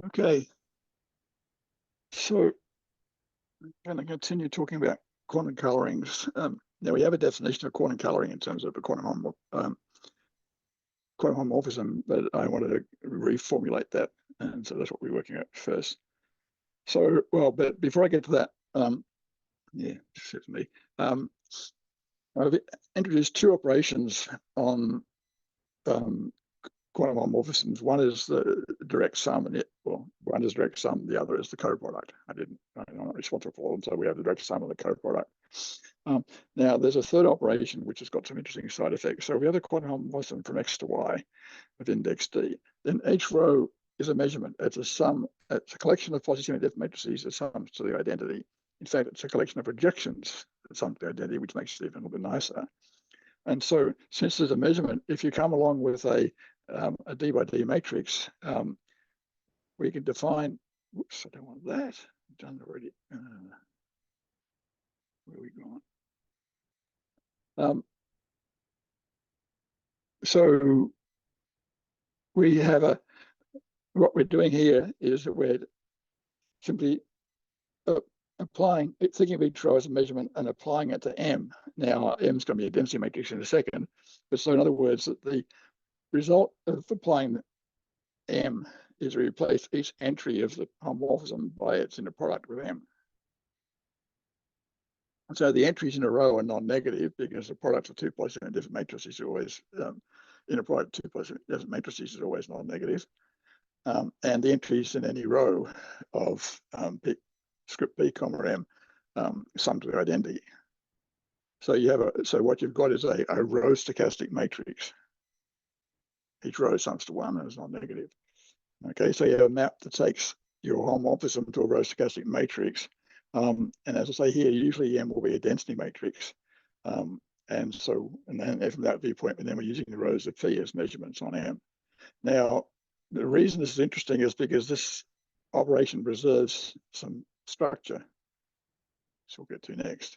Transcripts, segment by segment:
Okay, so I'm going to continue talking about quantum colorings. Now we have a definition of quantum coloring in terms of a quantum homomorphism, but I wanted to reformulate that, and so that's what we're working at first. So, well, but before I get to that, yeah, just me. I've introduced two operations on quantum homomorphisms. One is the direct sum, and one is direct sum. The other is the coproduct. I'm not responsible for them, so we have the direct sum and the coproduct. Now, there's a third operation which has got some interesting side effects. So we have the quantum homomorphism from X to Y with index D. Then each row is a measurement. It's a sum. It's a collection of positive and negative matrices that sums to the identity. In fact, it's a collection of projections that sum to the identity, which makes it even a little bit nicer. And so, since there's a measurement, if you come along with a D by D matrix, we can define. Whoops, I don't want that. I've done it already. Where are we going? So we have what we're doing here is that we're simply thinking of each row as a measurement and applying it to M. Now, M is going to be a density matrix in a second. But so in other words, that the result of applying M is to replace each entry of the homomorphism by its inner product with M. And so the entries in a row are non-negative because the product of two positive and different matrices is always, inner product of two positive and different matrices is always non-negative. And the entries in any row of script B, comma M sum to the identity. So what you've got is a row stochastic matrix. Each row sums to one and is non-negative. Okay, so you have a map that takes your homomorphism to a row stochastic matrix. And as I say here, usually M will be a density matrix. And then from that viewpoint, then we're using the rows of Phi as measurements on M. Now, the reason this is interesting is because this operation preserves some structure, which we'll get to next.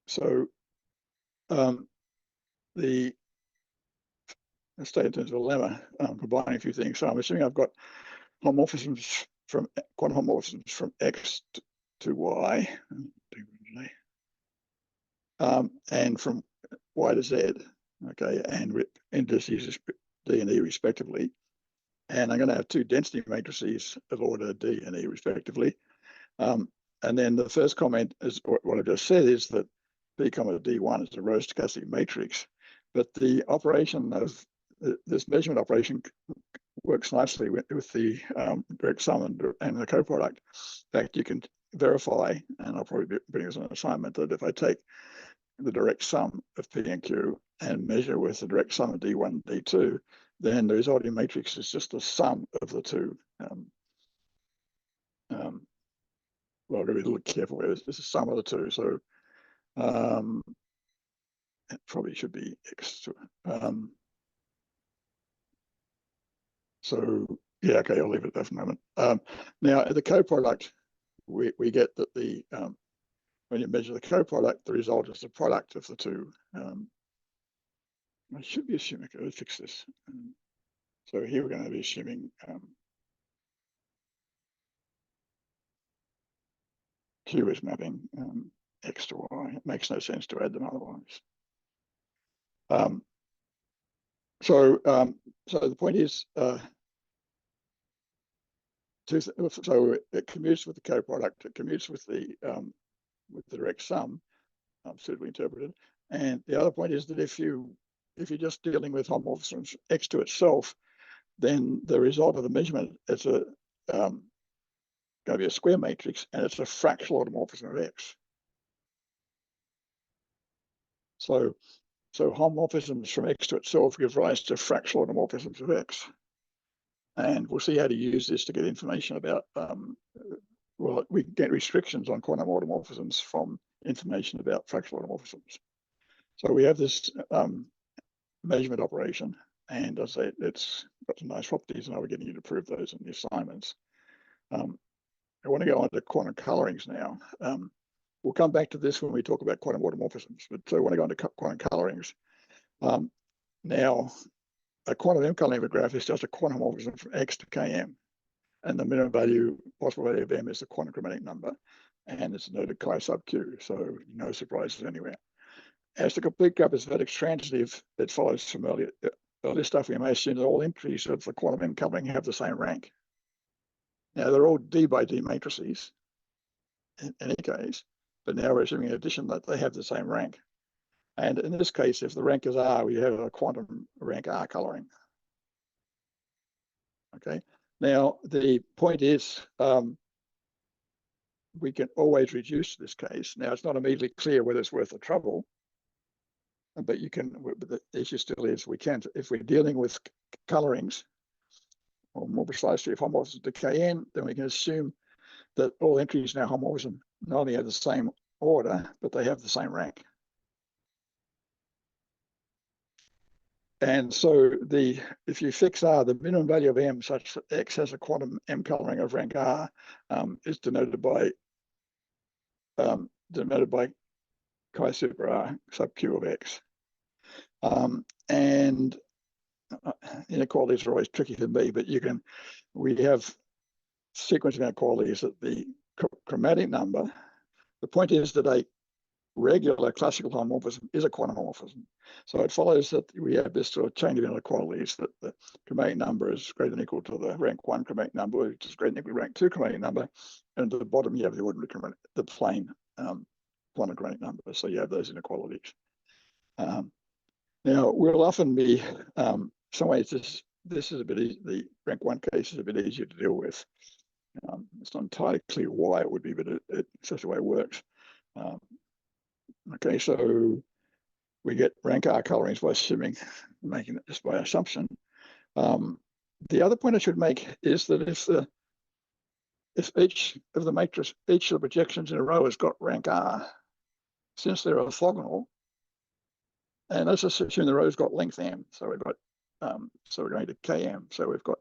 So let's stay in terms of a lemma, combining a few things. So I'm assuming I've got homomorphisms from quantum homomorphisms from X to Y, and from Y to Z, okay, and with indices D and E respectively. And I'm going to have two density matrices of order D and E respectively. And then the first comment is what I just said is that P comma D1 is a row stochastic matrix, but the operation of this measurement operation works nicely with the direct sum and the coproduct. In fact, you can verify, and I'll probably bring as an assignment, that if I take the direct sum of P and Q and measure with the direct sum of D1 and D2, then the resulting matrix is just the sum of the two. Well, I've got to be a little careful here. This is the sum of the two. So it probably should be X. So yeah, okay, I'll leave it there for a moment. Now, the coproduct, we get that when you measure the coproduct, the result is the product of the two. I should be assuming, okay, let's fix this. So here we're going to be assuming Q is mapping X to Y. It makes no sense to add them otherwise. So the point is, so it commutes with the coproduct. It commutes with the direct sum, suitably interpreted. And the other point is that if you're just dealing with homomorphisms X to itself, then the result of the measurement is going to be a square matrix, and it's a fractional automorphism of X. So homomorphisms from X to itself give rise to fractional automorphisms of X. And we'll see how to use this to get information about, well, we can get restrictions on quantum automorphisms from information about fractional automorphisms. So we have this measurement operation, and as I say, it's got some nice properties, and I was getting you to prove those in the assignments. I want to go on to quantum colorings now. We'll come back to this when we talk about quantum automorphisms, but so I want to go into quantum colorings. Now, a quantum M coloring of a graph is just a quantum homomorphism from X to Km. And the minimum value, possible value of M is the quantum chromatic number. And it's denoted chi sub q, so no surprises anywhere. As the complete graph is vertex transitive, it follows from earlier stuff. We may assume that all entries of the quantum M coloring have the same rank. Now, they're all D by D matrices in any case, but now we're assuming in addition that they have the same rank. And in this case, if the rank is R, we have a quantum rank R coloring. Okay. Now, the point is, we can always reduce this case. Now, it's not immediately clear whether it's worth the trouble, but you can, but the issue still is we can, if we're dealing with colorings, or more precisely, if homomorphism to Kn, then we can assume that all entries in our homomorphism not only have the same order, but they have the same rank. And so if you fix R, the minimum value of M such that X has a quantum M coloring of rank R is denoted by chi super R sub Q of X. And inequalities are always tricky for me, but we have sequence of inequalities that the chromatic number, the point is that a regular classical homomorphism is a quantum homomorphism. So it follows that we have this sort of chain of inequalities that the chromatic number is greater than or equal to the rank 1 chromatic number, which is greater than or equal to rank 2 chromatic number. And at the bottom, you have the ordinary chromatic, the plain quantum chromatic number. So you have those inequalities. Now, we'll often be, some ways this is a bit easy, the rank 1 case is a bit easier to deal with. It's not entirely clear why it would be, but it's such a way it works. Okay, so we get rank R colorings by assuming, making it just by assumption. The other point I should make is that if each of the projections in a row has got rank R, since they're orthogonal, and let's just assume the row's got length M, so we've got, so we're going to Km, so we've got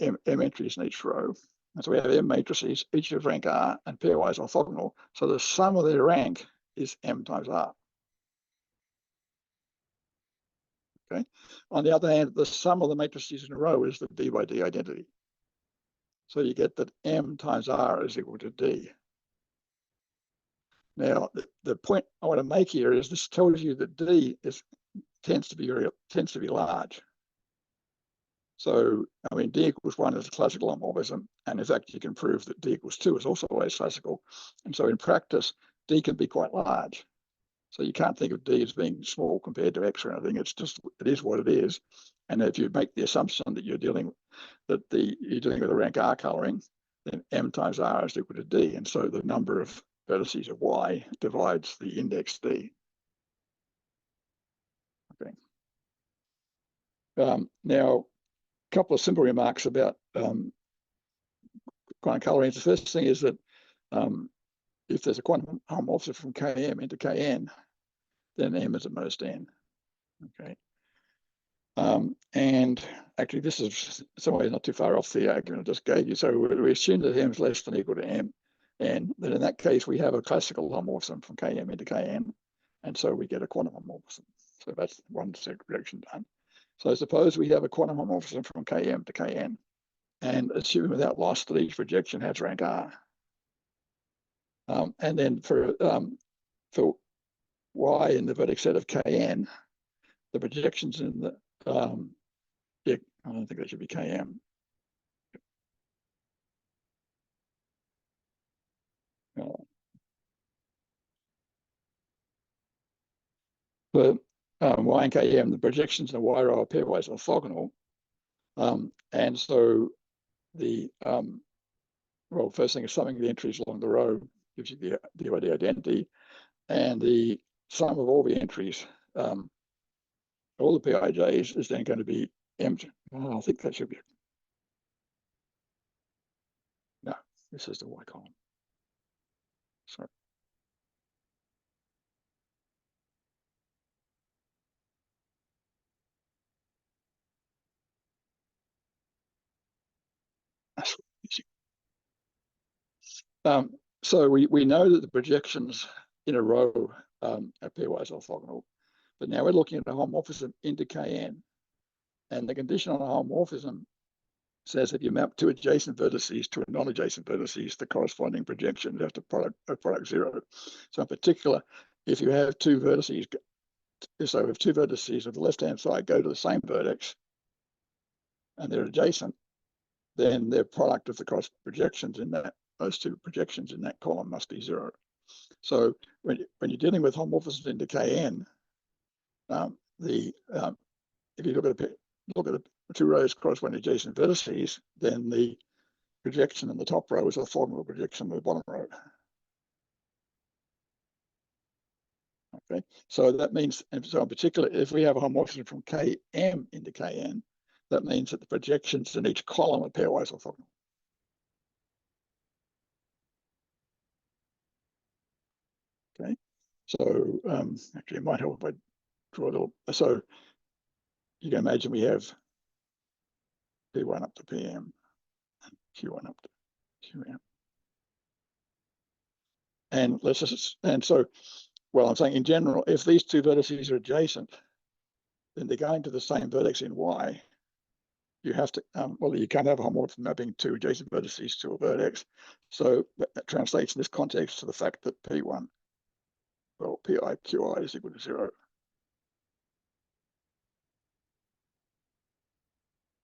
M entries in each row. And so we have M matrices, each of rank R and pairwise orthogonal. So the sum of their rank is M times R. Okay. On the other hand, the sum of the matrices in a row is the D by D identity. So you get that M times R is equal to D. Now, the point I want to make here is this tells you that D tends to be large. So, I mean, D equals 1 is a classical homomorphism, and in fact, you can prove that D equals 2 is also always classical. And so in practice, D can be quite large. So you can't think of D as being small compared to X or anything. It's just, it is what it is. And if you make the assumption that you're dealing with a rank R coloring, then M times R is equal to D. And so the number of vertices of Y divides the index D. Okay. Now, a couple of simple remarks about quantum colorings. The first thing is that if there's a quantum homomorphism from Km into Kn, then M is at most N. Okay. And actually, this is some way not too far off the argument I just gave you. So we assume that M is less than or equal to M, and then in that case, we have a classical homomorphism from Km into Kn, and so we get a quantum homomorphism. So that's one prediction done. So suppose we have a quantum homomorphism from Km to Kn, and assuming without loss that each projection has rank R. And then for Y in the vertex set of Kn, the projections in the, yeah, I don't think that should be Km. For Y and Km, the projections in the Y row are pairwise orthogonal. And so the, well, first thing is summing the entries along the row gives you the DYD identity. And the sum of all the entries, all the PIJs is then going to be M. Oh, I think that should be, no, this is the Y column. Sorry. So we know that the projections in a row are pairwise orthogonal, but now we're looking at a homomorphism into Kn. And the condition on homomorphism says if you map two adjacent vertices to a non-adjacent vertices, the corresponding projections have to product zero. So in particular, if you have two vertices, so if two vertices of the left-hand side go to the same vertex and they're adjacent, then their product of the cross projections in that, those two projections in that column must be zero. So when you're dealing with homomorphisms into Kn, if you look at the two rows corresponding to adjacent vertices, then the projection in the top row is orthogonal projection in the bottom row. Okay, so that means, and so in particular, if we have a homomorphism from Km into Kn, that means that the projections in each column are pairwise orthogonal. Okay, so actually it might help if I draw a little. So you can imagine we have P1 up to Pm and Q1 up to Qm. And let's just, and so, well, I'm saying in general, if these two vertices are adjacent, then they're going to the same vertex in Y. You have to, well, you can't have a homomorphism mapping two adjacent vertices to a vertex. So that translates in this context to the fact that P1, well, Pi Qi is equal to zero.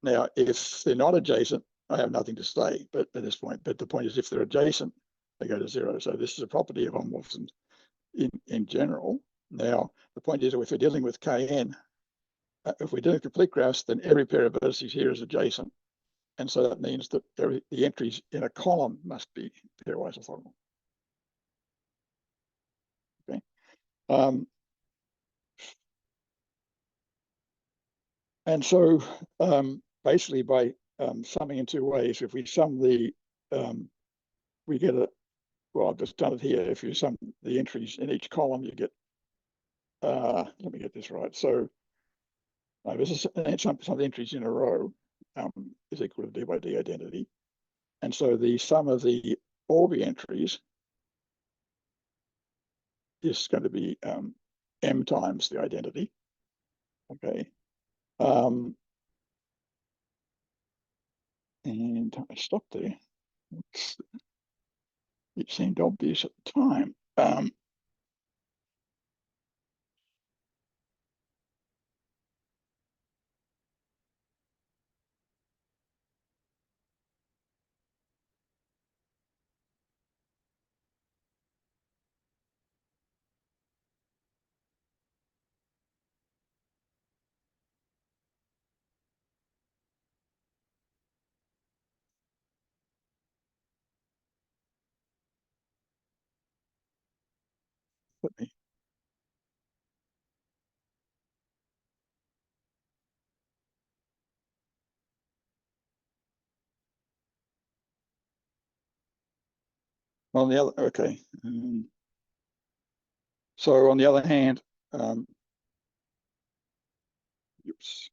Now, if they're not adjacent, I have nothing to say, but at this point, but the point is if they're adjacent, they go to zero. So this is a property of homomorphisms in general. Now, the point is if we're dealing with Kn, if we're doing complete graphs, then every pair of vertices here is adjacent. And so that means that the entries in a column must be pairwise orthogonal. Okay. And so basically by summing in two ways, if we sum the, we get a, well, I've just done it here. If you sum the entries in each column, you get, let me get this right. So this is some of the entries in a row is equal to d by d identity. And so the sum of the Orbi entries is going to be m times the identity. Okay. And I stopped there. It seemed obvious at the time. Let me. On the other, okay. So on the other hand, oops.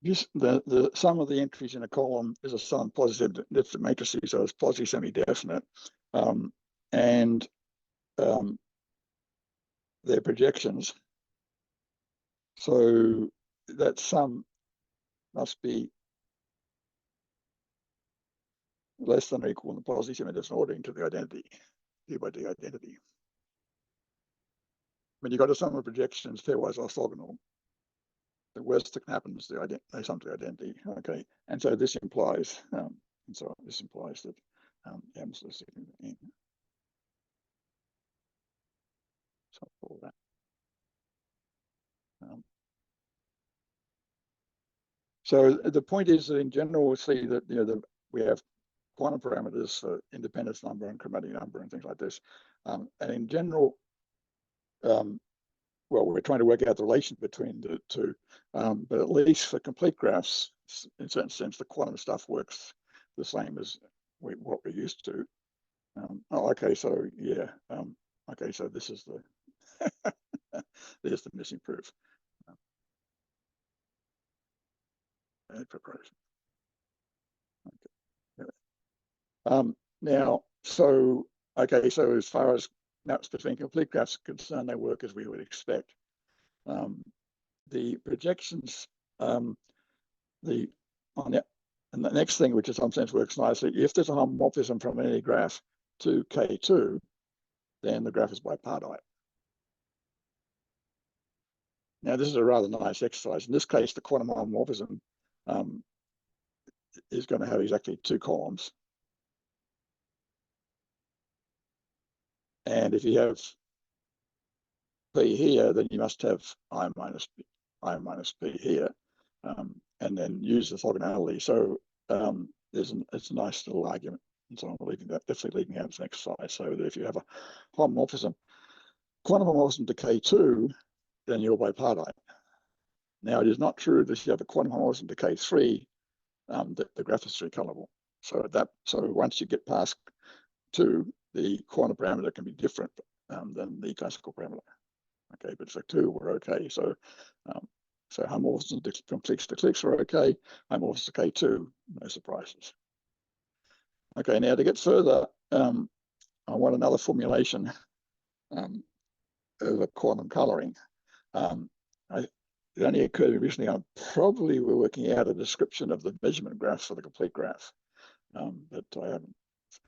Just the sum of the entries in a column is a sum of positive definite matrices, so it's positive semi-definite, and their projections. So that sum must be less than or equal in the positive semi-definite ordering to the identity, d by d identity. When you got a sum of projections pairwise orthogonal, the worst that can happen is they sum to the identity. Okay, and so this implies, that m is less than n. So all that. So the point is that in general, we see that we have quantum parameters for independence number and chromatic number and things like this, and in general, well, we're trying to work out the relation between the two, but at least for complete graphs, in a certain sense, the quantum stuff works the same as what we're used to. Oh, okay, so yeah, okay, so this is the there's the missing proof. Preparation. Okay. Now, so okay, so as far as maps between complete graphs are concerned, they work as we would expect. The projections, and the next thing, which in some sense works nicely, if there's a homomorphism from any graph to K2, then the graph is bipartite. Now, this is a rather nice exercise. In this case, the quantum homomorphism is going to have exactly 2 columns. And if you have P here, then you must have I minus P here, and then use the orthogonality. So it's a nice little argument. And so I'm leaving that, definitely leaving out as an exercise. So that if you have a homomorphism, quantum homomorphism to K2, then you're bipartite. Now, it is not true that if you have a quantum homomorphism to K3, that the graph is 3-colorable. So once you get past 2, the quantum parameter can be different than the classical parameter. Okay, but for 2, we're okay. So homomorphisms from cliques to cliques are okay. Homomorphisms to K2, no surprises. Okay, now to get further, I want another formulation of a quantum coloring. It only occurred to me recently, I probably were working out a description of the measurement graph for the complete graph, but I haven't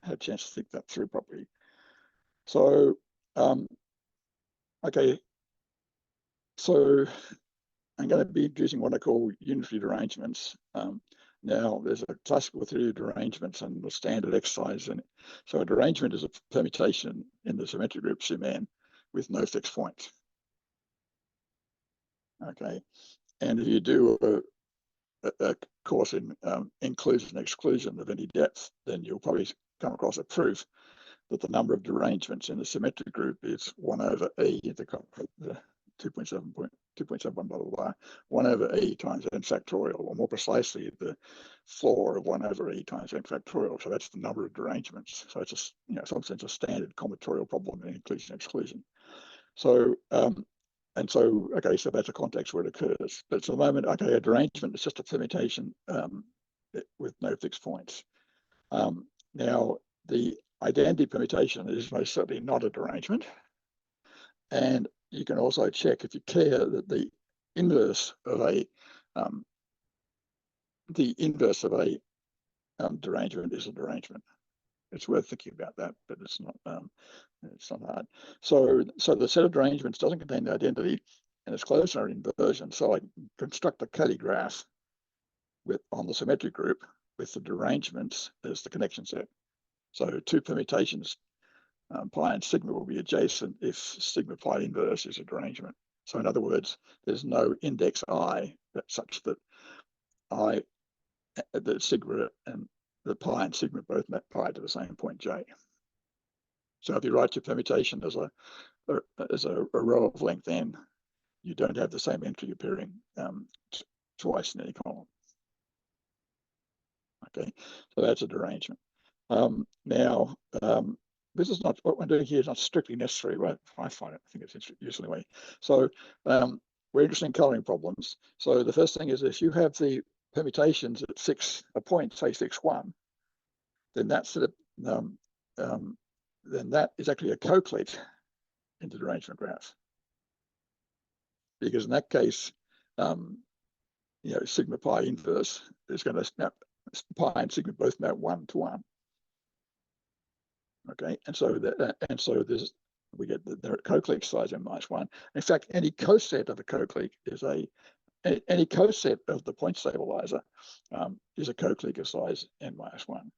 had a chance to think that through properly. So, okay, so I'm going to be introducing what I call unitary derangements. Now, there's a classical theory of derangements and the standard exercise in it. So a derangement is a permutation in the symmetric group Suman with no fixed point. Okay, and if you do a course in inclusion and exclusion of any depth, then you'll probably come across a proof that the number of derangements in the symmetric group is 1 over E, the 2.71 blah, blah, blah, 1 over E times n factorial, or more precisely, the floor of 1 over E times n factorial. So that's the number of derangements. So it's in some sense, a standard combinatorial problem in inclusion and exclusion. So, okay, so that's a context where it occurs. But for the moment, okay, a derangement is just a permutation with no fixed points. Now, the identity permutation is most certainly not a derangement. And you can also check, if you care, that the inverse of a derangement is a derangement. It's worth thinking about that, but it's not hard. So the set of derangements doesn't contain the identity, and it's closed to an inversion. So I construct a Cuddy graph on the symmetric group with the derangements as the connection set. So 2 permutations, pi and sigma, will be adjacent if sigma pi inverse is a derangement. So in other words, there's no index I such that that sigma and the pi and sigma both map pi to the same point J. So if you write your permutation as a row of length n, you don't have the same entry appearing twice in any column. Okay, so that's a derangement. Now, this is not, what we're doing here is not strictly necessary. Well, I think it's useful anyway. So we're interested in coloring problems. So the first thing is, if you have the permutations at a point, say 6,1, then that's then that is actually a coclete in the derangement graph. Because in that case, sigma pi inverse is going to snap, pi and sigma both map 1 to 1. Okay, and so we get the coclete size n minus 1. In fact, any coset of a coclete is any coset of the point stabilizer is a coclete of size n minus 1.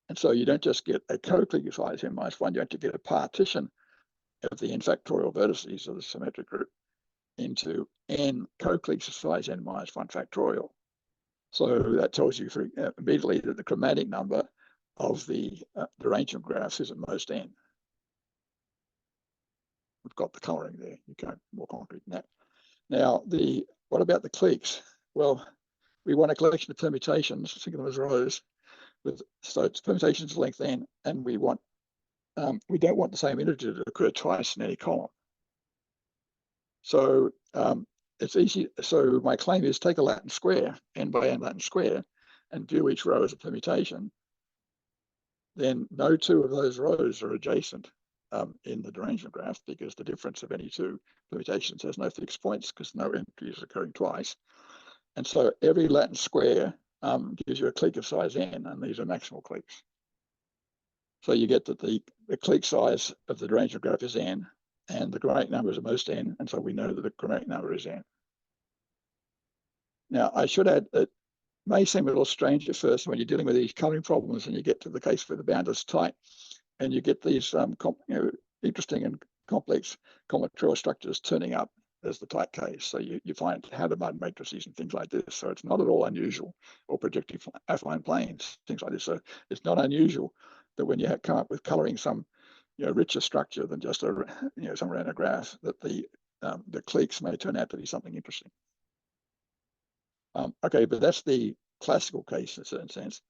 And so you don't just get a coclete of size n minus 1, you have to get a partition of the n factorial vertices of the symmetric group into n cocletes of size n minus 1 factorial. So that tells you immediately that the chromatic number of the derangement graphs is at most n. we've got the coloring there. You can't more concrete than that. Now, what about the cliques? Well, we want a collection of permutations, think of them as rows, so it's permutations of length n, and we don't want the same integer to occur twice in any column. So it's easy. So my claim is take a Latin square, n by n Latin square, and view each row as a permutation. Then no two of those rows are adjacent in the derangement graph, because the difference of any two permutations has no fixed points because no entry is occurring twice. And so every Latin square gives you a clique of size n, and these are maximal cliques. So you get that the clique size of the derangement graph is n, and the chromatic number is at most n, and so we know that the chromatic number is n. Now, I should add that may seem a little strange at first when you're dealing with these coloring problems and you get to the case where the bound is tight and you get these interesting and complex combinatorial structures turning up as the tight case. So you find Hadamard matrices and things like this. So it's not at all unusual, or projective affine planes, things like this. So it's not unusual that when you come up with coloring some richer structure than just a some random graph, that the cliques may turn out to be something interesting. Okay, but that's the classical case in a certain sense.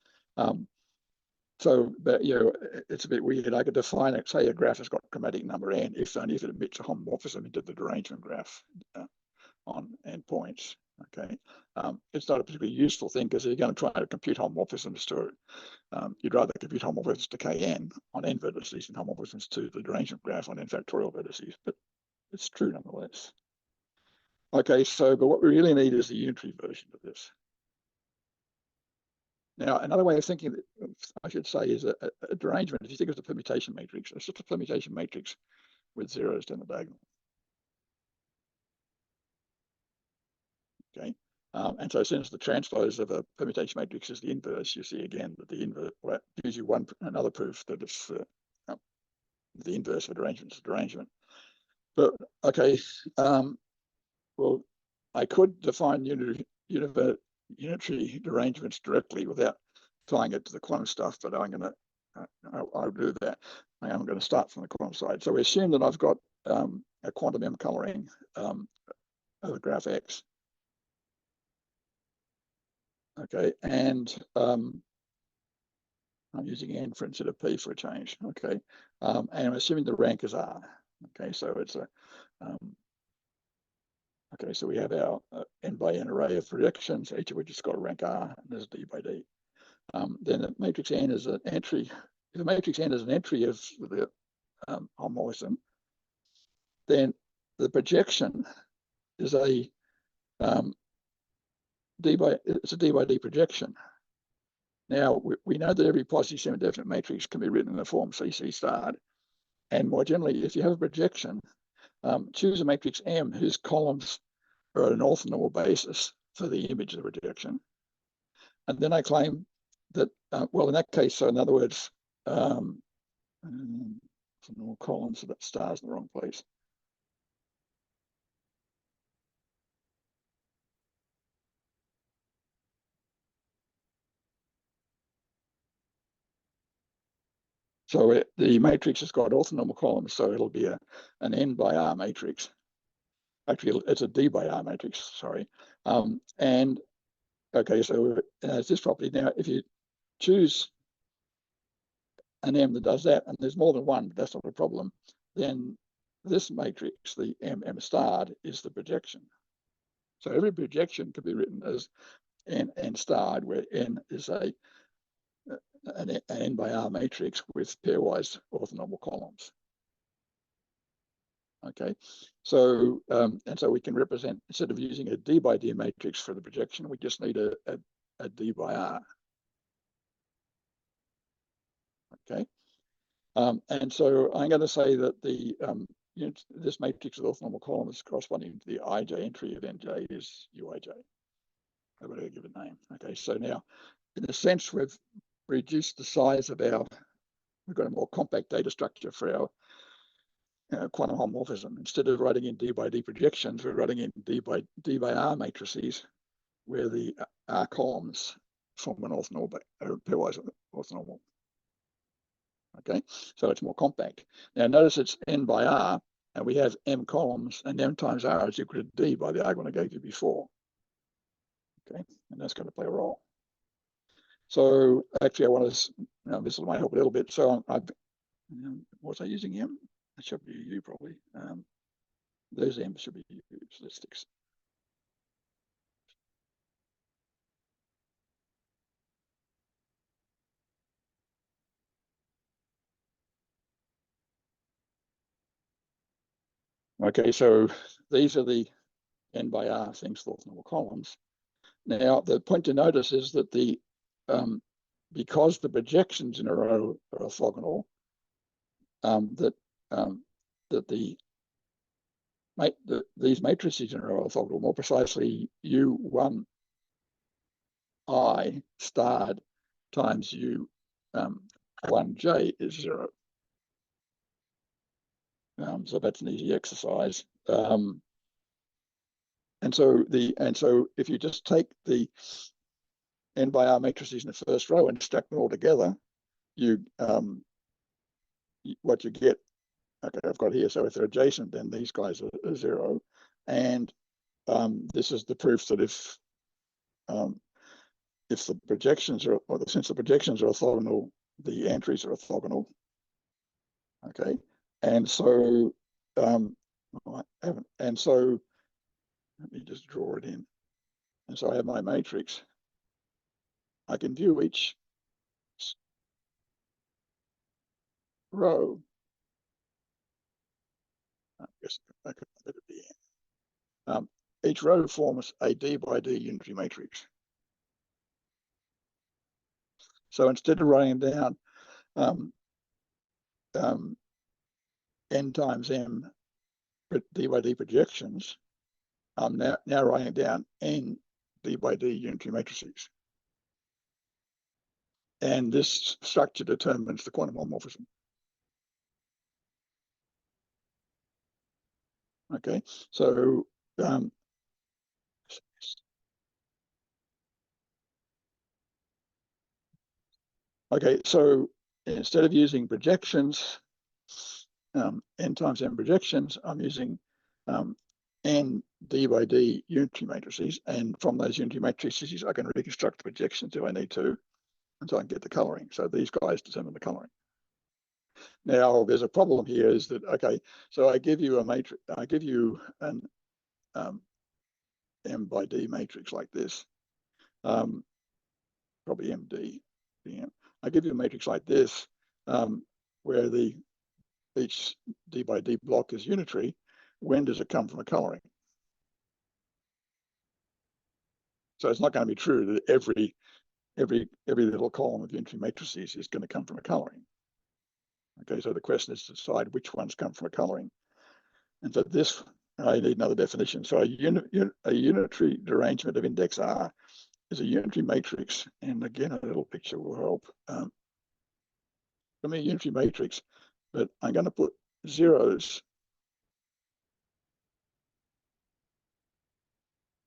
So, but it's a bit weird. I could define it, say a graph has got chromatic number n, if only if it admits a homomorphism into the derangement graph on endpoints. Okay, it's not a particularly useful thing because if you're going to try to compute homomorphisms to you'd rather compute homomorphisms to Kn on n vertices than homomorphisms to the derangement graph on n factorial vertices, but it's true nonetheless. Okay, so, but what we really need is the unitary version of this. Now, another way of thinking, I should say, is a derangement. If you think of the permutation matrix, it's just a permutation matrix with zeros down the diagonal. Okay, and so since the transpose of a permutation matrix is the inverse, you see again that the inverse gives you another proof that it's the inverse of a derangement is a derangement. But okay, well, I could define unitary derangements directly without tying it to the quantum stuff, but I'll do that. I'm going to start from the quantum side. So we assume that I've got a quantum M coloring of the graph X. Okay, and I'm using N for instead of P for a change. Okay, and I'm assuming the rank is R. Okay, so it's a okay, so we have our n by n array of projections, each of which has got a rank R, and there's d by d. Then the matrix N is an entry. If the matrix N is an entry of the homomorphism, then the projection is a d by d projection. Now we know that every positive semi-definite matrix can be written in the form CC starred, and more generally, if you have a projection, choose a matrix M whose columns are at an orthonormal basis for the image of the projection. And then I claim that, well, in that case, so in other words, normal columns, so that star's in the wrong place. So the matrix has got orthonormal columns, so it'll be an n by R matrix. Actually, it's a d by R matrix, sorry. And okay, so it's this property. Now, if you choose an M that does that, and there's more than one, but that's not a problem, then this matrix, the M starred, is the projection. So every projection could be written as n starred, where n is an n by R matrix with pairwise orthonormal columns. Okay, so and so we can represent, instead of using a d by d matrix for the projection, we just need a d by R. Okay, and so I'm going to say that the this matrix of orthonormal columns corresponding to the ij entry of nj is uij. I'm going to give it a name. Okay, so now, in a sense, we've reduced the size of we've got a more compact data structure for our quantum homomorphism. Instead of writing in d by d projections, we're writing in d by R matrices, where the R columns form an orthonormal, pairwise orthonormal. Okay, so it's more compact. Now notice it's n by R, and we have m columns, and m times r is equal to d by the argument I gave you before. Okay, and that's going to play a role. So actually, I want to, this might help a little bit. So was I using m? That should be u probably. Those m's should be u. So let's fix. Okay, so these are the n by r things, the orthonormal columns. Now, the point to notice is that because the projections in a row are orthogonal, these matrices in a row are orthogonal. More precisely, u1i starred times u1j is 0. So that's an easy exercise. And so if you just take the n by r matrices in the first row and stack them all together, what you get, okay, I've got here, so if they're adjacent, then these guys are 0. And this is the proof that if the projections are, since the projections are orthogonal, the entries are orthogonal. Okay, and so let me just draw it in. And so I have my matrix. I can view each row. I guess I could let it be. Each row forms a d by d unitary matrix. So instead of writing down n times m d by d projections, I'm now writing down n d by d unitary matrices. And this structure determines the quantum homomorphism. Okay, so okay, so instead of using projections, n times m projections, I'm using n d by d unitary matrices, and from those unitary matrices, I can reconstruct the projections if I need to, and so I can get the coloring. So these guys determine the coloring. Now, there's a problem here is that, okay, so I give you a matrix, I give you an m by d matrix like this, probably md. I give you a matrix like this, where each d by d block is unitary. When does it come from a coloring? So it's not going to be true that every little column of unitary matrices is going to come from a coloring. Okay, so the question is to decide which ones come from a coloring. And so this, I need another definition. So a unitary derangement of index R is a unitary matrix, and again, a little picture will help. I mean, a unitary matrix, but I'm going to put zeros.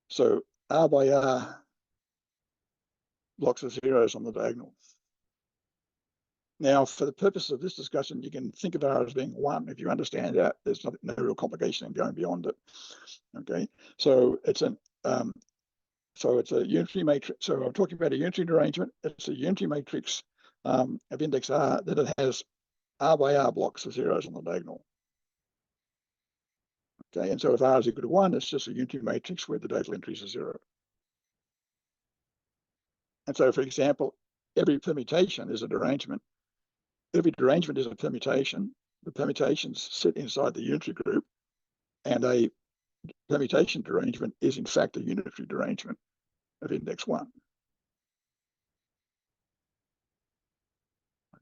So R by R blocks of zeros on the diagonal. Now, for the purpose of this discussion, you can think of R as being 1. If you understand that, there's no real complication in going beyond it. Okay, so it's a unitary matrix. So I'm talking about a unitary derangement. It's a unitary matrix of index R that it has R by R blocks of zeros on the diagonal. Okay, and so if R is equal to 1, it's just a unitary matrix where the diagonal entries are 0. And so, for example, every permutation is a derangement. Every derangement is a permutation. The permutations sit inside the unitary group, and a permutation derangement is in fact a unitary derangement of index 1.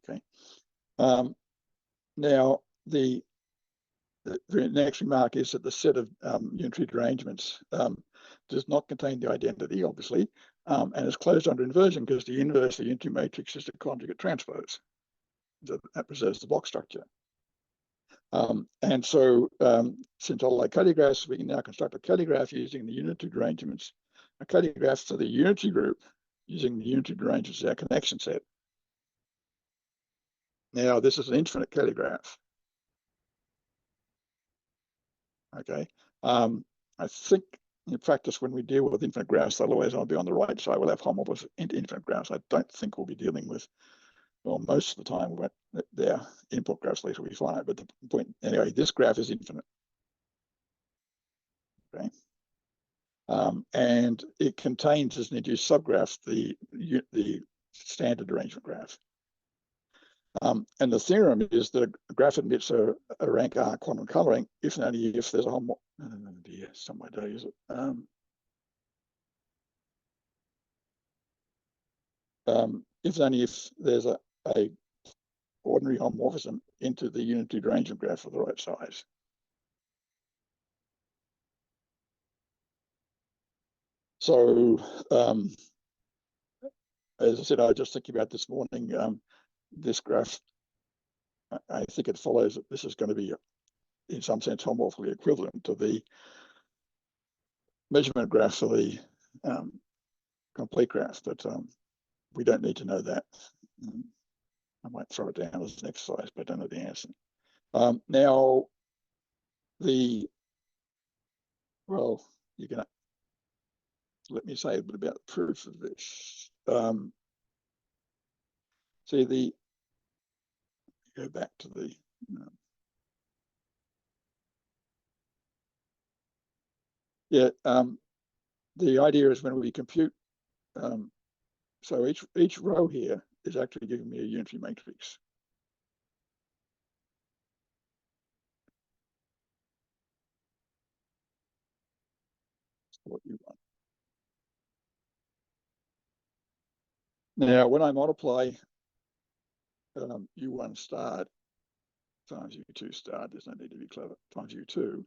Okay. Now, the next remark is that the set of unitary derangements does not contain the identity, obviously, and is closed under inversion because the inverse of the unitary matrix is the conjugate transpose. So that preserves the block structure. And so, since all like calligraphs, we can now construct a calligraph using the unitary derangements, a calligraph to the unitary group using the unitary derangements as our connection set. Now, this is an infinite calligraph. Okay. I think in practice, when we deal with infinite graphs, otherwise I'll be on the right side. We'll have homomorphic infinite graphs. I don't think we'll be dealing with, well, most of the time, their input graphs later will be finite. But the point, anyway, this graph is infinite. Okay. And it contains as an induced subgraph the standard arrangement graph. And the theorem is that a graph admits a rank R quantum coloring if and only if there's a homo. Some way to use it. If and only if there's a ordinary homomorphism into the unity derangement graph of the right size. So, as I said, I was just thinking about this morning, this graph, I think it follows that this is going to be, in some sense, homomorphically equivalent to the measurement graph for the complete graph, but we don't need to know that. I might throw it down as an exercise, but I don't know the answer. Now, well, you're going to let me say a bit about the proof of this. See, go back to the the idea is when we compute, so each row here is actually giving me a unitary matrix. That's what you want. Now, when I multiply U1 star times U2 star, there's no need to be clever, times U2,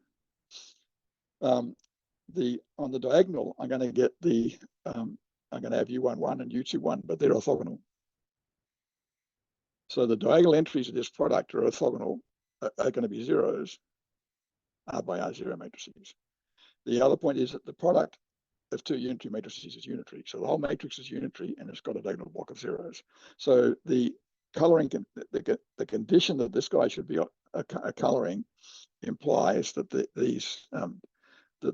on the diagonal, I'm going to get I'm going to have U11 and U21, but they're orthogonal. So the diagonal entries of this product are orthogonal, are going to be zeros, R by R zero matrices. The other point is that the product of two unitary matrices is unitary. So the whole matrix is unitary and it's got a diagonal block of zeros. So the coloring, the condition that this guy should be a coloring implies that that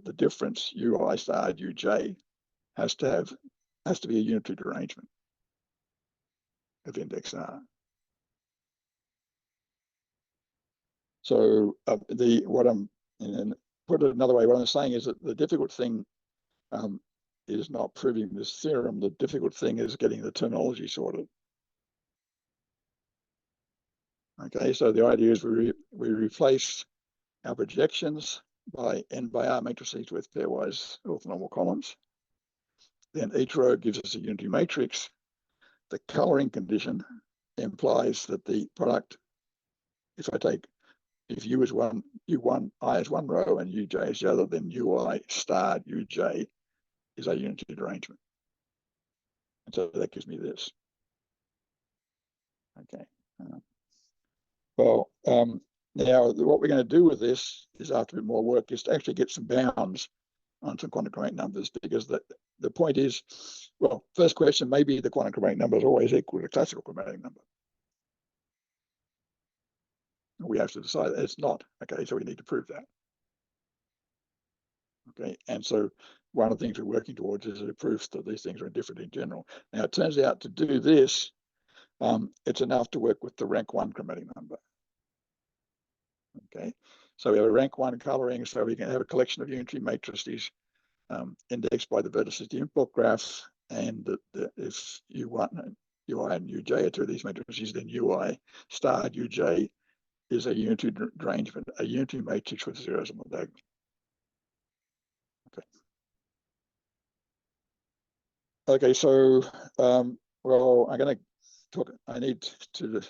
the difference UI star UJ has to be a unitary derangement of index R. So and put it another way, what I'm saying is that the difficult thing is not proving this theorem. The difficult thing is getting the terminology sorted. Okay, so the idea is we replace our projections by N by R matrices with pairwise orthonormal columns. Then each row gives us a unitary matrix. The coloring condition implies that the product, if U is one, U1, I is one row and UJ is the other, then UI star UJ is a unitary derangement. And so that gives me this. Okay. Now what we're going to do with this is, after a bit more work, is to actually get some bounds on some quantum chromatic numbers, because the point is, well, first question, maybe the quantum chromatic number is always equal to classical chromatic number. We have to decide that it's not. Okay, so we need to prove that. Okay, and so one of the things we're working towards is a proof that these things are indifferent in general. Now, it turns out to do this, it's enough to work with the rank 1 chromatic number. Okay, so we have a rank 1 coloring, so we can have a collection of unitary matrices indexed by the vertices of the input graph, and if U1 and UI and UJ are two of these matrices, then UI star UJ is a unitary derangement, a unitary matrix with zeros on the diagonal. Okay, so well, I'm going to talk. I need to.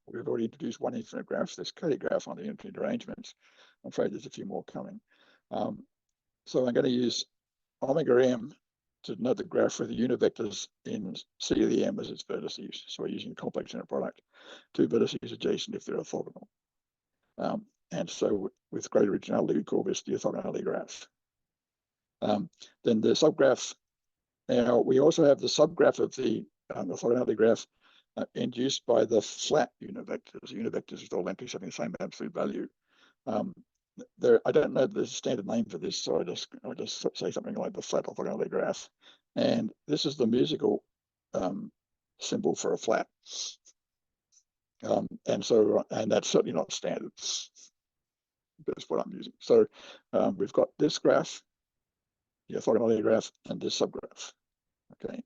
We've already introduced one infinite graph, this K graph on the unitary derangements. I'm afraid there's a few more coming. So I'm going to use omega m to denote the graph with the unit vectors in C of the m as its vertices. So we're using a complex inner product, two vertices adjacent if they're orthogonal. And so with great originality, we call this the orthogonality graph. Then the subgraph. Now we also have the subgraph of the orthogonality graph induced by the flat unit vectors with all entries having the same absolute value. I don't know the standard name for this, so I just say something like the flat orthogonality graph. And this is the musical symbol for a flat. And that's certainly not standard. That's what I'm using. So we've got this graph, the orthogonality graph, and this subgraph. Okay.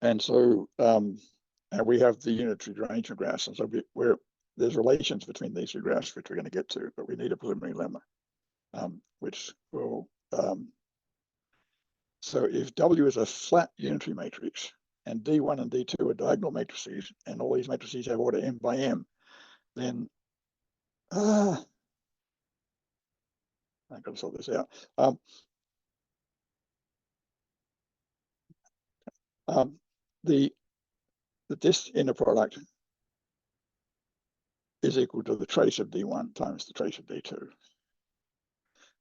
And so and we have the unitary derangement graphs, and so there's relations between these two graphs, which we're going to get to, but we need a preliminary lemma, which will. So if W is a flat unitary matrix, and D1 and D2 are diagonal matrices, and all these matrices have order m by m, then I've got to sort this out. This inner product is equal to the trace of D1 times the trace of D2.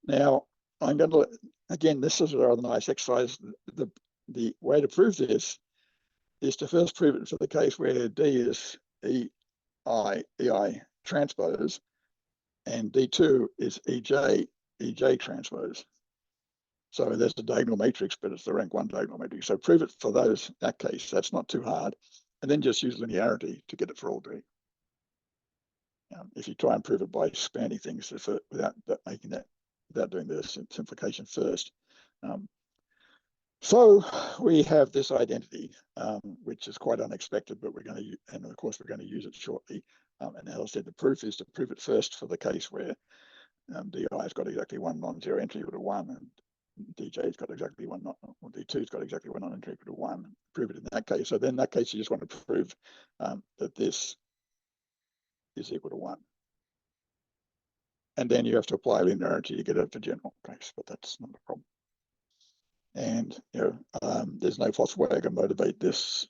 Now, I'm going to, again, this is a rather nice exercise. The way to prove this is to first prove it for the case where D is EI transpose, and D2 is EJ transpose. So there's the diagonal matrix, but it's the rank 1 diagonal matrix. So prove it for that case. That's not too hard. And then just use linearity to get it for all D. If you try and prove it by expanding things without doing the simplification first. So we have this identity, which is quite unexpected, but and of course we're going to use it shortly. And as I said, the proof is to prove it first for the case where DI has got exactly one non-zero entry equal to 1, and DJ's got exactly one, or D2's got exactly one non-entry equal to 1. Prove it in that case. So then in that case, you just want to prove that this is equal to 1. And then you have to apply linearity to get it for general case, but that's not a problem. And there's no possible way I can motivate this.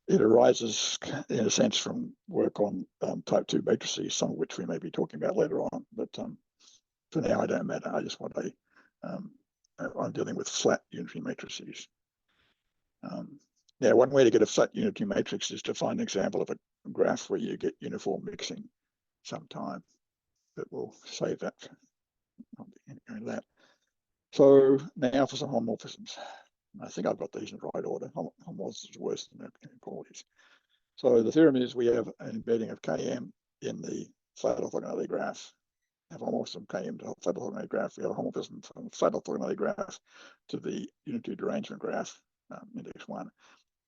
It arises, in a sense, from work on type 2 matrices, some of which we may be talking about later on. But for now, I don't matter. I just want I'm dealing with flat unitary matrices. Now, one way to get a flat unitary matrix is to find an example of a graph where you get uniform mixing sometime. But we'll save that. I'll be into that. So now for some homomorphisms. I think I've got these in the right order. Homomorphisms is worse than inequalities. So the theorem is we have an embedding of Km in the flat orthogonality graph. Have homomorphism Km to flat orthogonality graph. We have a homomorphism from flat orthogonality graph to the unitary derangement graph, index 1,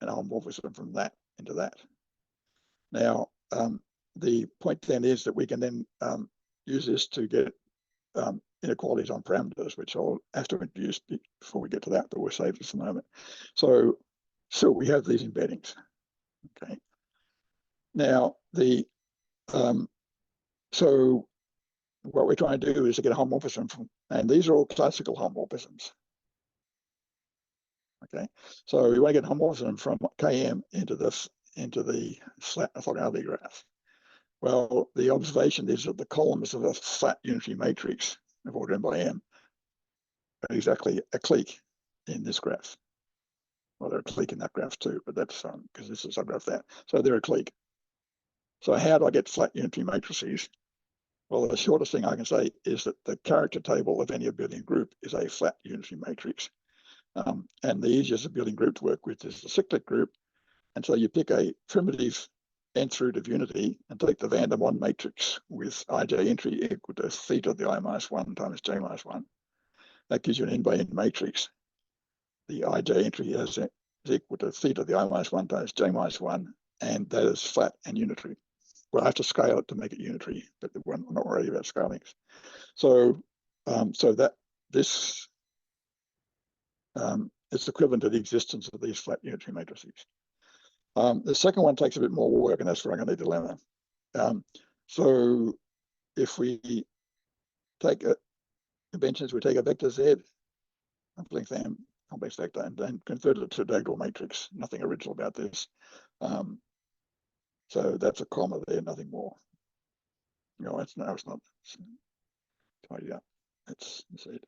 and a homomorphism from that into that. Now, the point then is that we can then use this to get inequalities on parameters, which I'll have to introduce before we get to that, but we'll save this for the moment. So we have these embeddings. Okay. Now so what we're trying to do is to get a homomorphism from, and these are all classical homomorphisms. Okay. So we want to get a homomorphism from Km into the flat orthogonality graph. Well, the observation is that the columns of a flat unitary matrix of order m by m are exactly a clique in this graph. Well, they're a clique in that graph too, but that's because this is a subgraph that. So they're a clique. So how do I get flat unitary matrices? Well, the shortest thing I can say is that the character table of any abelian group is a flat unitary matrix. And the easiest abelian group to work with is the cyclic group. And so you pick a primitive nth root of unity and take the Van der Waals matrix with ij entry equal to theta the I minus 1 times j minus 1. That gives you an n by n matrix. The ij entry is equal to theta the I minus 1 times j minus 1, and that is flat and unitary. We'll have to scale it to make it unitary, but we're not worried about scalings. So, this is equivalent to the existence of these flat unitary matrices. The second one takes a bit more work, and that's the Ranganelli dilemma. So if we take conventions, we take a vector z, length m, complex vector, and then convert it to a diagonal matrix. Nothing original about this. So that's a comma there, nothing more. No, it's not. Tidy up. That's it.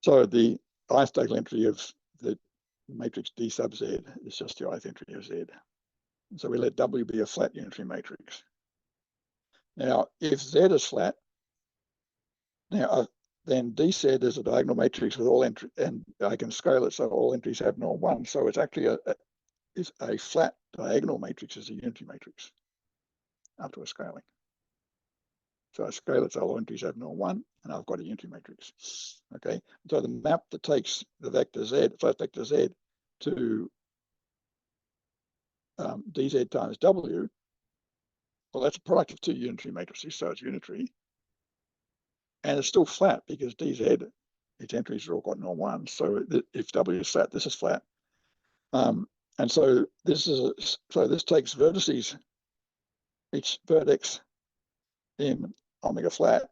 So the ith diagonal entry of the the matrix D sub Z is just the ith entry of Z. So we let W be a flat unitary matrix. Now, if Z is flat, now then DZ is a diagonal matrix with all entries, and I can scale it so all entries have norm 1. So it's actually a flat diagonal matrix is a unitary matrix after a scaling. So I scale it so all entries have norm 1, and I've got a unitary matrix. Okay, so the map that takes the vector Z, flat vector Z, to dz times W, well, that's a product of two unitary matrices, so it's unitary. And it's still flat because dz, its entries are all got norm 1. So if W is flat, this is flat. And so this takes vertices, each vertex in omega flat,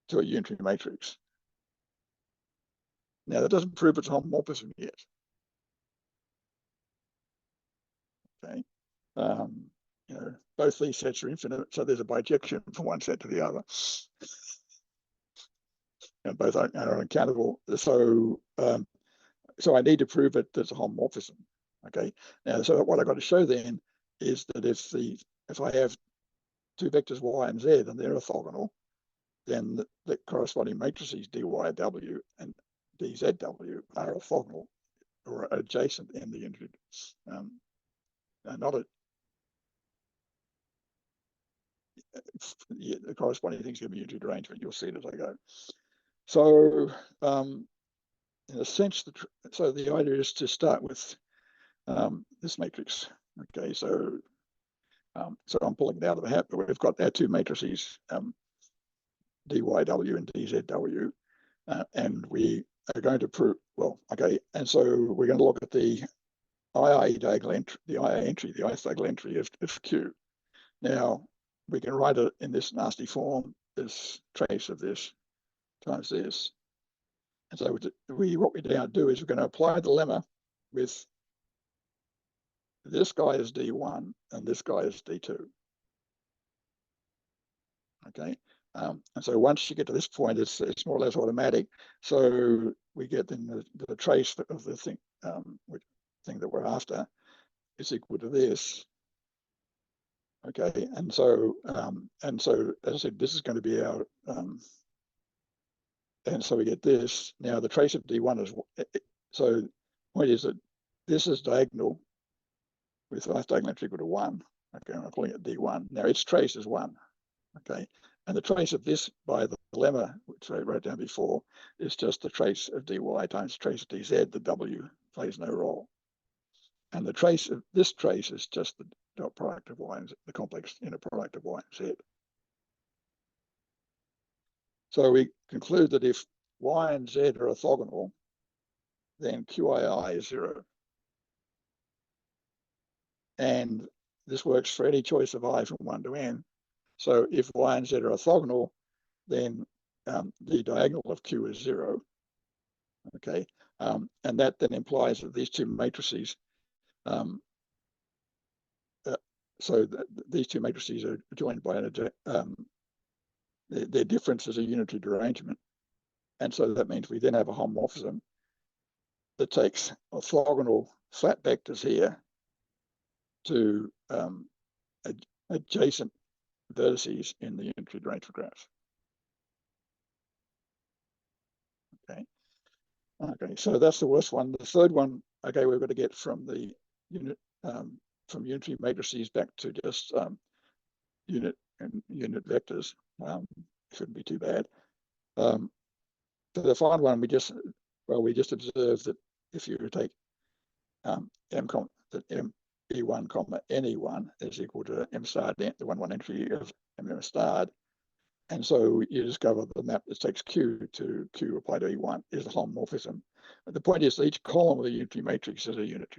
to a unitary matrix. Now that doesn't prove it's homomorphism yet. Okay, you know, both these sets are infinite, so there's a bijection from one set to the other. And both are uncountable. So I need to prove it there's a homomorphism. Okay. Now, so what I've got to show then is that if I have two vectors y and z and they're orthogonal, then the corresponding matrices dyw and dzw are orthogonal or adjacent in the unitary. Not a the corresponding things give me unitary derangement. You'll see it as I go. So in a sense, so the idea is to start with this matrix. Okay, so I'm pulling it out of the hat, but we've got our two matrices, dyw and dzw, and we are going to prove, well, okay, and so we're going to look at the II diagonal entry, the ith diagonal entry of Q. Now, we can write it in this nasty form, this trace of this times this. And so what we now do is we're going to apply the lemma with this guy is D1 and this guy is D2. Okay. And so once you get to this point, it's more or less automatic. So we get then the trace of the thing, thing that we're after is equal to this. Okay. And so as I said, this is going to be our, and so we get this. Now the trace of D1 is, so the point is that this is diagonal with ith diagonal entry equal to 1. Okay, I'm calling it D1. Now its trace is 1. Okay, and the trace of this by the lemma, which I wrote down before, is just the trace of dy times the trace of dz. The w plays no role. And the trace of this trace is just the dot product of y and z, the complex inner product of y and z. So we conclude that if y and z are orthogonal, then qii is 0. And this works for any choice of I from 1 to n. So if y and z are orthogonal, then the diagonal of Q is 0. Okay, and that then implies that these two matrices, so these two matrices are joined by their difference is a unitary derangement. And so that means we then have a homomorphism that takes orthogonal flat vectors here to adjacent vertices in the unitary derangement graph. Okay. Okay, so that's the worst one. The third one, okay, we've got to get from the unit from unitary matrices back to just unit vectors. Shouldn't be too bad. So the final one, we just observed that if you take that M1 comma NE1 is equal to M star, the 1 entry of M star. And so you discover the map that takes Q to Q applied to E1 is a homomorphism. But the point is that each column of the unitary matrix is a unit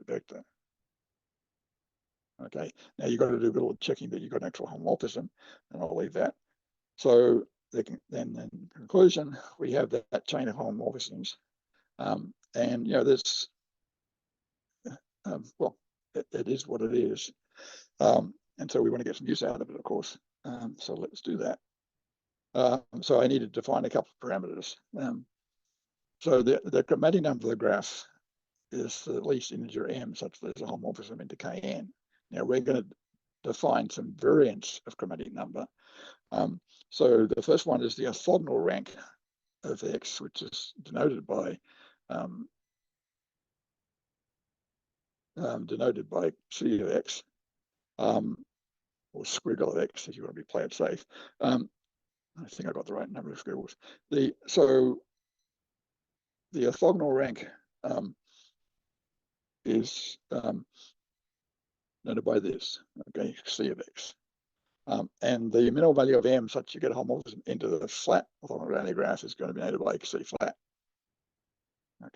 vector. Okay, now you've got to do a little checking that you've got an actual homomorphism, and I'll leave that. So then in conclusion, we have that chain of homomorphisms. And you know, this, well, it is what it is. And so we want to get some use out of it, of course. So let's do that. So I need to define a couple of parameters. So the chromatic number of the graph is the least integer m such that there's a homomorphism into Kn. Now we're going to define some variants of chromatic number. So the first one is the orthogonal rank of X, which is denoted by C of X, or squiggle of X if you want to play it safe. I think I got the right number of squiggles. So the orthogonal rank is denoted by this, okay, C of X. And the minimal value of M such you get a homomorphism into the flat orthogonal reality graph is going to be denoted by XC flat.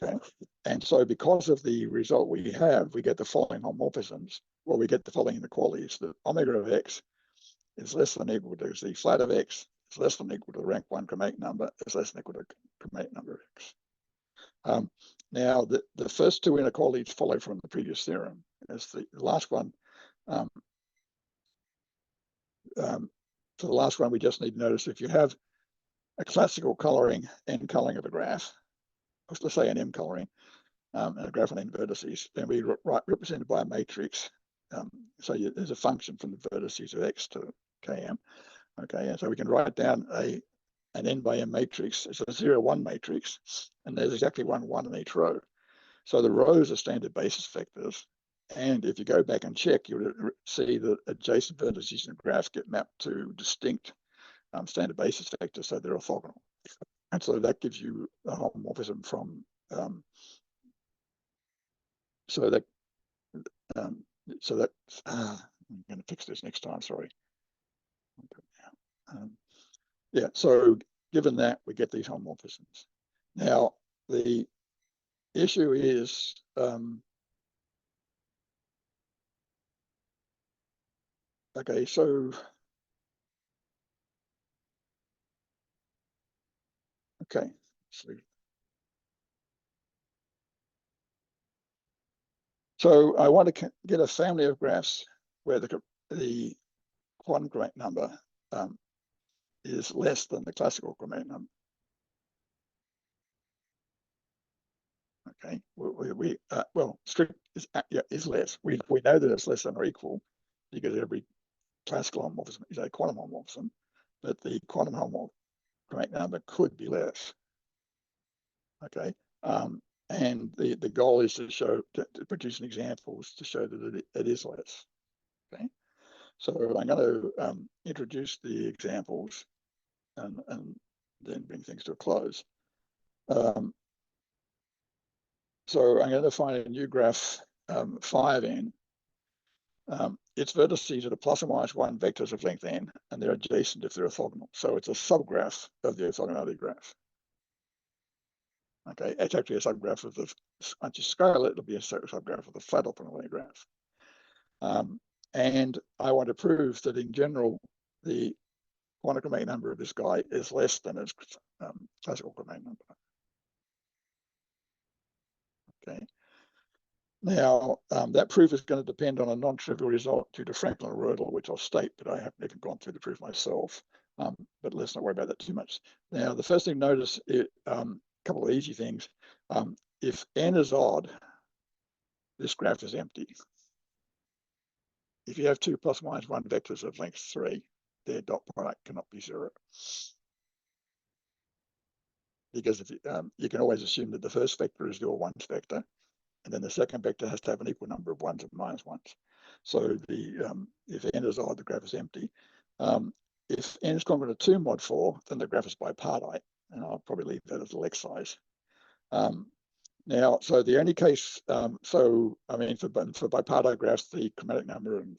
Okay, and so because of the result we have, we get the following homomorphisms. Well, we get the following inequalities: that omega of X is less than or equal to Z flat of X, is less than or equal to the rank 1 chromatic number, is less than or equal to chromatic number of X. Now, the first two inequalities follow from the previous theorem. As the last one, for the last one, we just need to notice if you have a classical coloring, N coloring of a graph, let's say an M coloring, and a graph on N vertices, then we represented by a matrix. So there's a function from the vertices of X to Km. Okay, and so we can write down an N by M matrix. It's a 0, 1 matrix, and there's exactly 1, 1 in each row. So the rows are standard basis vectors. And if you go back and check, you'll see that adjacent vertices in the graph get mapped to distinct standard basis vectors, so they're orthogonal. And so that gives you a homomorphism from, I'm going to fix this next time, sorry. Yeah, so given that, we get these homomorphisms. Now, the issue is, okay, so, okay, so I want to get a family of graphs where the quantum chromatic number is less than the classical chromatic number. Okay, well, strict is less. We know that it's less than or equal because every classical homomorphism is a quantum homomorphism, but the quantum chromatic number could be less. Okay, and the goal is to produce an examples to show that it is less. Okay, so I'm going to introduce the examples and then bring things to a close. So I'm going to find a new graph, 5n. Its vertices are the plus or minus 1 vectors of length n, and they're adjacent if they're orthogonal. So it's a subgraph of the orthogonality graph. Okay, it's actually a subgraph of the, once you scale it, it'll be a subgraph of the flat orthogonality graph. And I want to prove that in general, the quantum chromatic number of this guy is less than its classical chromatic number. Okay. Now, that proof is going to depend on a non-trivial result due to Franklin and Rödel, which I'll state, but I haven't even gone through the proof myself. But let's not worry about that too much. Now, the first thing to notice is a couple of easy things. If n is odd, this graph is empty. If you have 2 plus minus 1 vectors of length 3, their dot product cannot be 0. Because if you can always assume that the first vector is your 1's vector, and then the second vector has to have an equal number of 1's and minus 1's. So if n is odd, the graph is empty. If n is congruent to 2 mod 4, then the graph is bipartite, and I'll probably leave that as a leg size. Now, so the only case, I mean, for bipartite graphs, the chromatic number and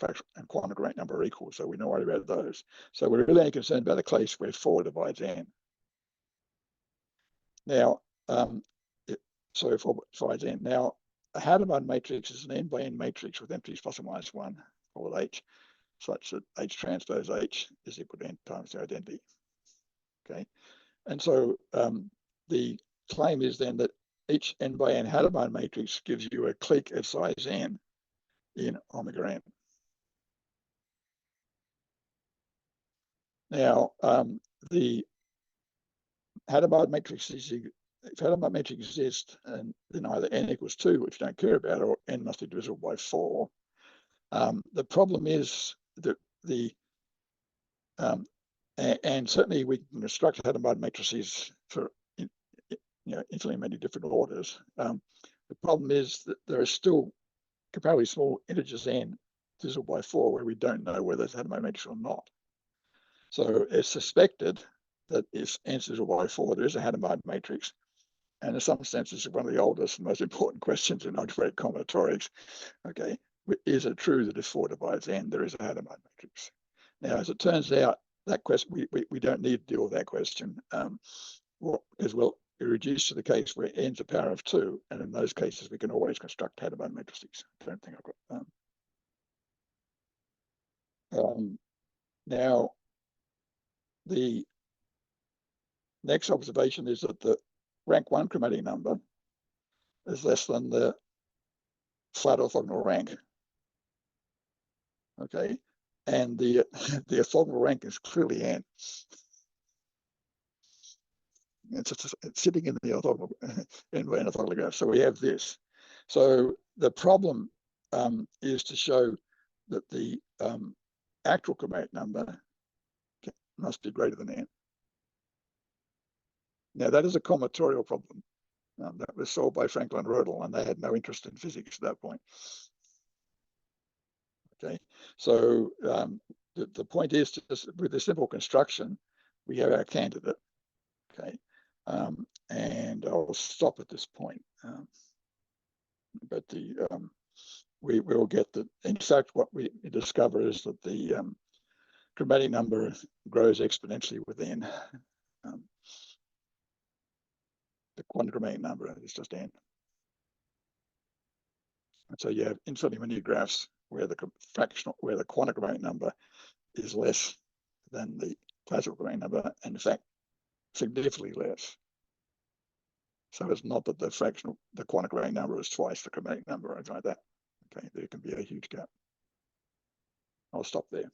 quantum chromatic number are equal, so we don't worry about those. So we're really only concerned about a case where 4 divides n. Now, so 4 divides n. Now, a Hadamard matrix is an n by n matrix with entries plus or minus 1, called H, such that H transpose H is equal to n times the identity. Okay, and so the claim is then that each n by n Hadamard matrix gives you a clique of size n in omega n. Now, the Hadamard matrix is if Hadamard matrix exists, and then either n equals 2, which you don't care about, or n must be divisible by 4. The problem is that and certainly we can construct Hadamard matrices for infinitely many different orders. The problem is that there are still comparatively small integers n divisible by 4 where we don't know whether it's Hadamard matrix or not. So it's suspected that if n is divisible by 4, there is a Hadamard matrix. And in some sense, it's one of the oldest and most important questions in algebraic combinatorics. Okay, is it true that if 4 divides n, there is a Hadamard matrix? Now, as it turns out, that question we don't need to deal with that question, because we'll reduce to the case where n's a power of 2, and in those cases we can always construct Hadamard matrices. I don't think I've got. Now, the next observation is that the rank 1 chromatic number is less than the flat orthogonal rank. Okay, and the orthogonal rank is clearly n. It's sitting in the orthogonal in orthogonal graph. So we have this. So the problem is to show that the actual chromatic number must be greater than n. Now that is a combinatorial problem that was solved by Franklin and Rödel, and they had no interest in physics at that point. Okay, so the point is, just with a simple construction, we have our candidate. Okay, and I'll stop at this point. But we will get that. In fact, what we discover is that the chromatic number grows exponentially with n. The quantum chromatic number is just n. And so you have infinitely many graphs where the quantum chromatic number is less than the classical chromatic number, and in fact, significantly less. So it's not that the quantum chromatic number is twice the chromatic number or anything like that. Okay, there can be a huge gap. I'll stop there.